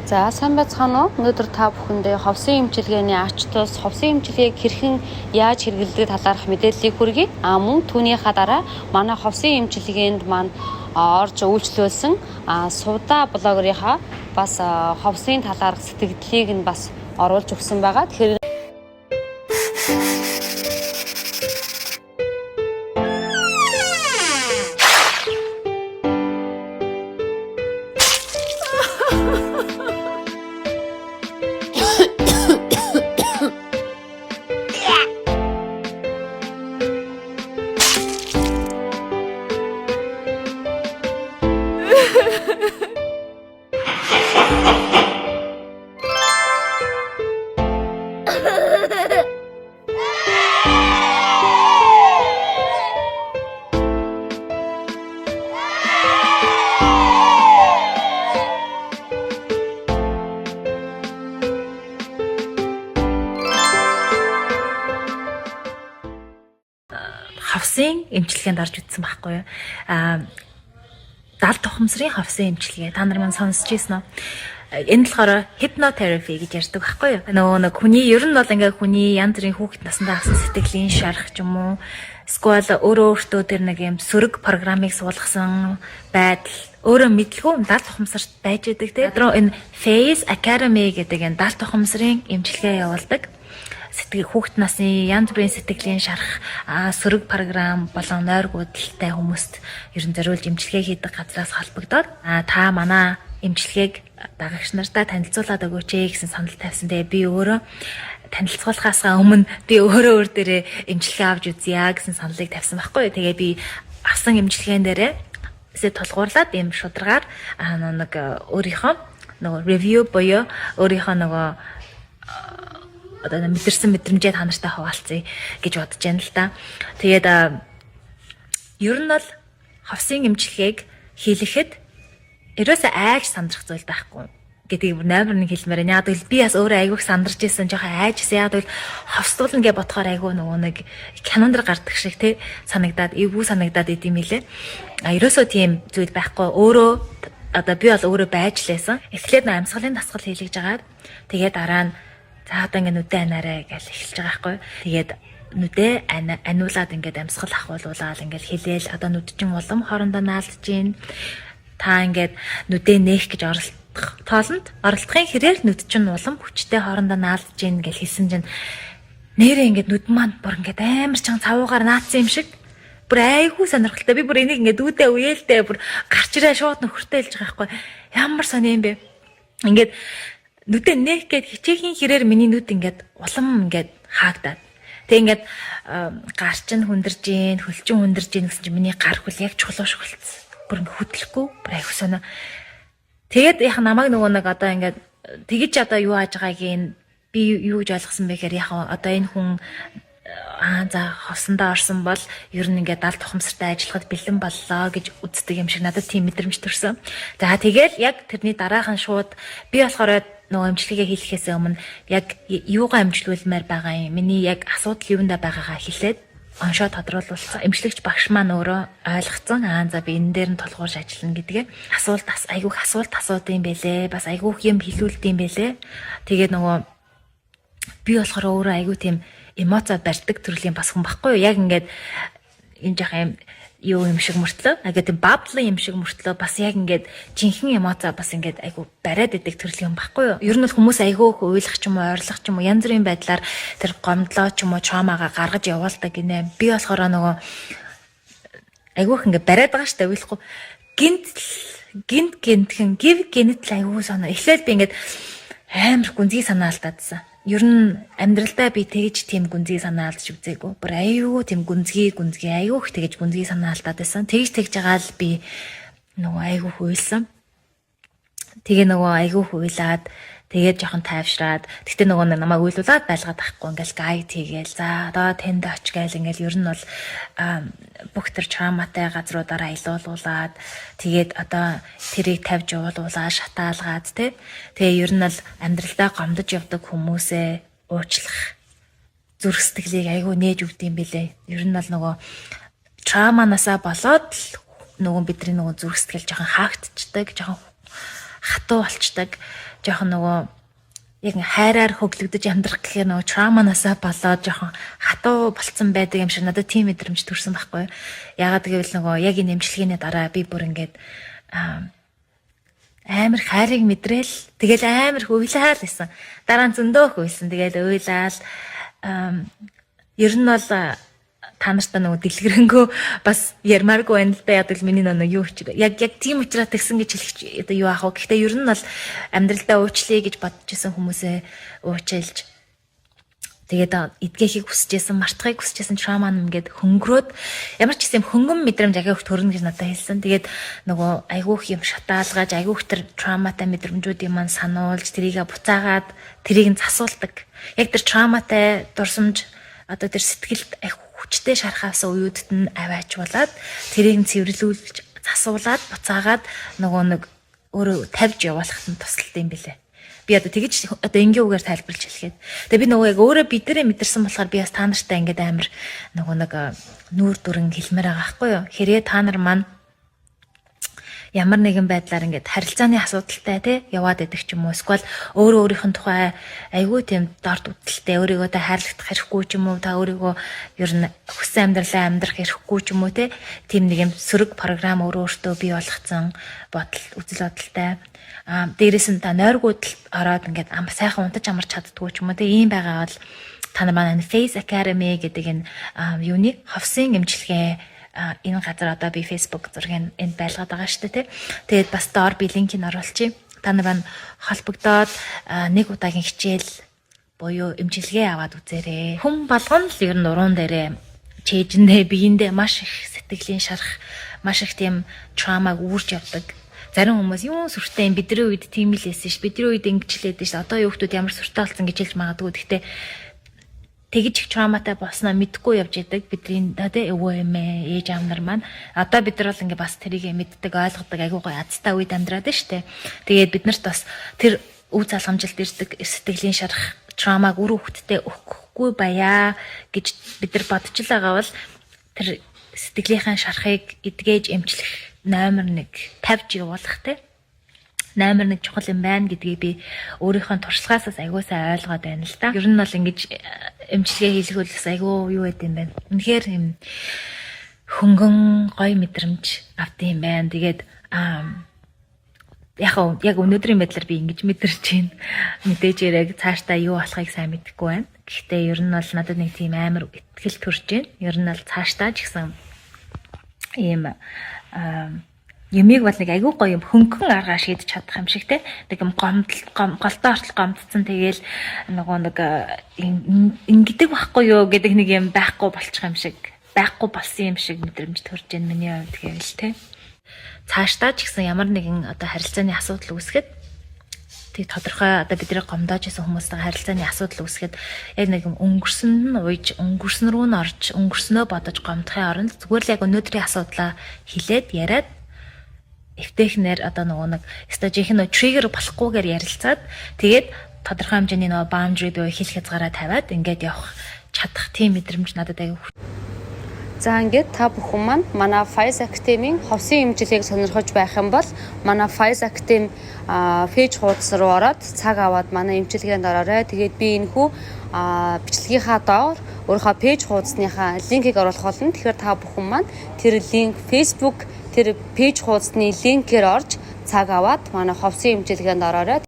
За сайн байцгаана уу? Өнөөдөр та бүхэндээ ховсын эмчилгээний ач тус, ховсын эмчилгээг хэрхэн яаж хэрэглэдэг талаарх мэдээллийг хүргэе. Мөн түүнийхээ дараа манай ховсын эмчилгээнд маань орж үйлчлүүлсэн сувда блогерийнхаа бас ховсын талаарх сэтгэлдлийг нь бас оруулж өгсөн байгаа. Тэгэхээр ховсын эмчилгээнд орж үзсэн байхгүй юу? Далд тухамсрын ховсын эмчилгээ. Та нар маань сонсч ийсэн үү? Энэ болохоор hypnotherapy гэж ярьдаг байхгүй юу? Нөгөө хүний ер нь бол ингээ хүний янз бүрийн хүүхэд насндаа авсан сэтгэлийн шарах ч юм уу, эсвэл өөртөө тэр нэг юм сөрөг программыг суулгасан байдал өөрөө мэдлгүй далд тухамсарт байж идэг тийм. Энэ Face Academy гэдэг энэ далд тухамсрын эмчилгээ явуулдаг. Сэтгэл хүүхэд насны янз бүрийн сэтгэлийн шарах сөрөг програм болон нойргуудтай хүмүүст ерөн зориулж эмчилгээ хийдэг газраас холбогдоод та манай эмчилгээг дагагч нартаа танилцуулаад өгөөч гэсэн санал тавьсан. Тэгээ би өөрөө танилцуулахаас өмнө би өөрөө өөр дээрээ эмчилгээ авч үзье гэсэн саналыг тавьсан байхгүй юу. Тэгээ би авсан эмчилгээнд дээрээ тулгуурлаад ийм шударгаар нэг өөрийнхөө нөгөө review буюу өөрийнхөө нөгөө одоо мэдэрсэн мэдрэмжээ та нартай хуваалцъя гэж бодож байна л да. Тэгээд ер нь бол ховсын эмчилгээг хийлэхэд ерөөсөө айж сандрах зүйл байхгүй гэдгийг номер 1 хэлмээр байна. Яг л би бас өөрөө айгүйх сандарч ирсэн жоохон айжсэн. Яг л ховсдуулна гэж бодохоор айгүй нөгөө нэг кинонд гардаг шиг тий санагдаад эвгүй санагдаад идэм билээ. Ерөөсөө тийм зүйл байхгүй. Өөрөө одоо би бол өөрөө байж лээсэн. Эхлээд амьсгалын дасгал хийлгэж агаад тэгээд дараа нь за одоо ингэ нүдэ анаарай гэж эхэлж байгаа байхгүй. Тэгээд нүдэ аниулаад ингээд амьсгал ахуулуулаад ингээд хэлээл одоо нүд чин улам хоорондоо наалдж гин. Та ингээд нүдэ нээх гэж оролдохын хэрээр нүд чин улам хүчтэй хоорондоо наалдж гин гэж хэлсэн чинь нэрээ ингээд нүд маань бүр ингээд амар чанга цавуугаар наацсан юм шиг. Бүр айгүй сонирхолтой. Би бүр энийг ингээд дүүдээ үеэлдээ бүр гарч ирээ шууд нөхөртэй хэлж байгаа байхгүй. Ямар сони юм бэ? Ингээд нүдэ нээх гээд хичээхийн хэрээр миний нүд ингээд улам ингээд хаагдаад. Тэг ингээд гар чинь хүндэрж гин, хөл чинь хүндэрж гин гэсэн чинь миний гар хөл яг чулууш хөлцсөн. Бүр ингээд хөдлөхгүй, бүр айх сонио. Тэгээд яг намайг нөгөө нэг одоо ингээд тэгэж одоо юу ааж байгааг би юу гэж ойлгосон бэ гэхээр яг одоо энэ хүн за хосондоо орсон бол ер нь ингээд далд тухамсартай ажиллахад бэлэн боллоо гэж үздэг юм шиг надад тийм мэдрэмж төрсөн. За тэгэл яг тэрний дараахан шууд би болохоор нөгөө эмчилгээгээ хийхээс өмнө яг юугаа эмчилүүлмээр байгаа юм. Миний яг асуудал юундаа байгаагаа хэлээд оншоо тодруулсан. Эмчилэгч багш маань өөрөө ойлгоцсон. За би энэ дээр нь тулгуурж ажиллана гэдгээ. Айгүйх асуулт асуудсан юм бэлээ. Бас айгүйх юм хэлүүлдэм юм бэлээ. Тэгээд нөгөө би болохоор өөрөө айгүй тийм эмоцоо барьдаг төрлийн бас хүн баггүй юу. Яг ингээд энэ жах юм юм шиг мөртлөө агад тийм баблын юм шиг мөртлөө бас яг ингээд жинхэнэ эмоцоо бас ингээд айгу бариад идэг төрлийн юм баггүй юу. Ер нь бол хүмүүс айгу уйлах ч юм уу, ойрлох ч юм уу янз бүрийн байдлаар тэр гомдлоо ч юм уу чамаага гаргаж явуулдаг гинэ. Би болохоор нөгөө айгух ингээд бариад байгаа штэ уйлахгүй гинтхэн гів гинэтл айгу санаа. Эхлээл би ингээд амар гүнзгий санаа алдаадсан. Ер нь амьдралдаа би тэгж тийм гүнзгий санаа алдаж үзээгүй. Бүр аюу тийм гүнзгий аюух тэгж гүнзгий санаа алдаад байсан. Тэгж байгаа л би нөгөө аюух уйлсан. Тэгээ нөгөө аюух уйлаад тэгээд жоохон тайвшраад тэгтээ нөгөө намайг уйлуулад байлгаад тахгүй ингээл гайд хийгээл за одоо тэнд оч гээл ингээл ер нь бол бүх төр чамаатай газруудаараа илуулуулаад тэгээд одоо тэрийг тавьж уулуулаад шатаалгаад тэгээ ер нь бол амьдралдаа гомдож явдаг хүмүүсээ уучлах зүрх сэтгэлийг айгүй нээж өгд юм бэлээ. Ер нь бол нөгөө травманасаа болоод л нөгөө бидний нөгөө зүрх сэтгэл жоохон хаагдчихдаг, жоохон хатуу болчдаг. Жохон нөгөө яг хайраар хөглөгдөж амьдрах гэхээр нөгөө травманасаа болоод жохон хатуу болцсон байдаг юм шиг надад тийм мэдрэмж төрсөн байхгүй юу. Ягаад гэвэл нөгөө яг энэ эмчилгээний дараа би бүр ингээд амар хайрыг мэдрээл тэгэл амар хуйлаал байсан. Дараа нь зөндөөх байсан. Тэгэл уйлаал ер нь бол та нартай нөгөө дэлгэрэнгүй бас ярмааргүй байна л да. Яг л миний нөгөө юу ч яг тийм учраас тэгсэн гэж хэлэх одоо юу аах вэ? Гэхдээ ер нь бол амьдралдаа уучлаа гэж бодож исэн хүмүүсээ уучлж тэгээд эдгэхийг хүсэжсэн, мартахыг хүсэжсэн trauma нь ингээд хөнгөрөөд ямар ч гэсэн хөнгөн мэдрэмж агай их төрнө гэж надад хэлсэн. Тэгээд нөгөө айгүйх юм шатаалгаж, айгүйх тэр traumатай мэдрэмжүүдийн маань сануулж, тэрийг буцаагаад тэрийг нь засуулдаг. Яг тэр traumатай дурсамж одоо тэр сэтгэлд их хүчтэй шархаасан уюудад нь аваачуулаад тэрийг нь цэвэрлүүлж засуулаад буцаагаад нөгөө нэг өөрөө тавьж явуулахад нь тусалт юм бэлээ. Би одоо тэгэж одоо энгийн үгээр тайлбарлаж хэлгээд. Тэгээ би нөгөө яг өөрөө бидэрээ мэдэрсэн болохоор би бас та нартай ингээд амар нөгөө нэг нүүр дүрэн хэлмээр байгаа байхгүй юу. Хэрэг та нар маань ямар нэгэн байдлаар ингээд харилцааны асуудалтай тий яваад идэх ч юм уу эсвэл өөрөө өөрийнх нь тухай айгүй тийм дорд үтэлтэй өөрийгөө та хайрлах хэрэггүй ч юм уу та өөрийгөө ер нь хүссэн амьдралаа амьдрах хэрэггүй ч юм уу тий тийм нэг юм сөрөг програм өөртөө бий болгоцсон бодол үзэл бодолтой дээрээс нь та нойргууд ороод ингээд сайхан унтаж амарч чаддгүй ч юм уу тий ийм байгаа бол та нар манай Face Academy гэдэг энэ юуны ховсын эмчилгээ энэ газар одоо би Facebook зургийг энд байлгаад байгаа шүү дээ тий. Тэгээд бас доор би линкийг оруулчих. Та нар холбогдоод нэг удаагийн хичээл буюу эмчилгээ аваад үзээрэй. Хүн болгоно л ер нь уран дээрээ чэйжэндээ биендээ маш их сэтгэлийн шарах, маш их тийм trauma үүрж явдаг. Зарим хүмүүс юу сүртэй бидний үед тийм л байсан ш. Бидний үед ингэчлээд ш. Одоо юу хүмүүс ямар сүртэй болсон гэж хэлж магадгүй. Гэхдээ тэгж их traumатай болсноо мэдгүй явж идэг бидний тэ өвөө эмээ ээж аав нар маань одоо бид нар бол ингээ бас тэрийг мэддэг ойлгодог айгуу гоё азтай үед амьдраад нь штэ. Тэгээд бид нарт бас тэр үе залгамжилт ирдэг сэтгэлийн шарах traumаг үр хөвгтдээ өгөхгүй баяа гэж бид нар бодож л байгаа бол тэр сэтгэлийнхаа шарахыг эдгэж эмчлэх номер 1 тавьж явуулах тэ номер 1 чухал юм байна гэдгийг би өөрийнхөө туршлагаас айгуу сайн ойлгоод байна л да. Ер нь бол ингэж эмчилгээ хийлгүүлээс айгуу юу байд юм бэ? Үнэхээр юм хөнгөн гоё мэдрэмж авт юм байна. Тэгээд яг өнөөдрийн байдлаар би ингэж мэдэрч байна. Мэдээж яг цаашдаа юу болохыг сайн мэдэхгүй байна. Гэхдээ ер нь бол надад нэг тийм амар ихтгэл төрж байна. Ер нь бол цаашдаа ч гэсэн ийм юмыг бол нэг айгүй гоё юм хөнгөн аргаар шийдэж чадах юм шиг те. Нэг юм голтой ортол гомдсон тэгээл нөгөө нэг ингэдэг байхгүй юу гэдэг нэг юм байхгүй болчих юм шиг байхгүй болсон юм шиг мэдрэмж төрж байна миний хувьд гэвэл те. Цаашдаа ч гэсэн ямар нэгэн одоо харилцааны асуудал үүсгэхэд тэг тодорхой одоо бидний гомдоож исэн хүмүүстэй харилцааны асуудал үүсгэхэд яг нэг юм өнгөрсөн нь ууж өнгөрсөн рүү нь орж өнгөрснөө бодож гомдохын оронд зүгээр л яг өнөөдрийн асуудлаа хэлээд яриад эвтэхнэр одоо нөгөө нэг стажийнх нь триггер болохгүйгээр ярилцаад тэгээд тодорхой хэмжээний нөгөө boundary буюу хэл хязгаараа тавиад ингээд явах чадах тийм мэдрэмж надад аяг. За ингээд та бүхэн маань манай Face Academy-ийн ховсын эмчилгээг сонирхож байх юм бол манай Face Academy пэйж хуудас руу ороод цаг аваад манай эмчилгээнд ороорой. Тэгээд би энэхүү бичлэгийнхаа доор өөрийнхөө пэйж хуудасныхаа линкийг оруулах болно. Тэгэхээр та бүхэн маань тэр линк Facebook тэр пэйж хуудасны линкээр орж цаг аваад манай ховсын эмчилгээнд ороорой.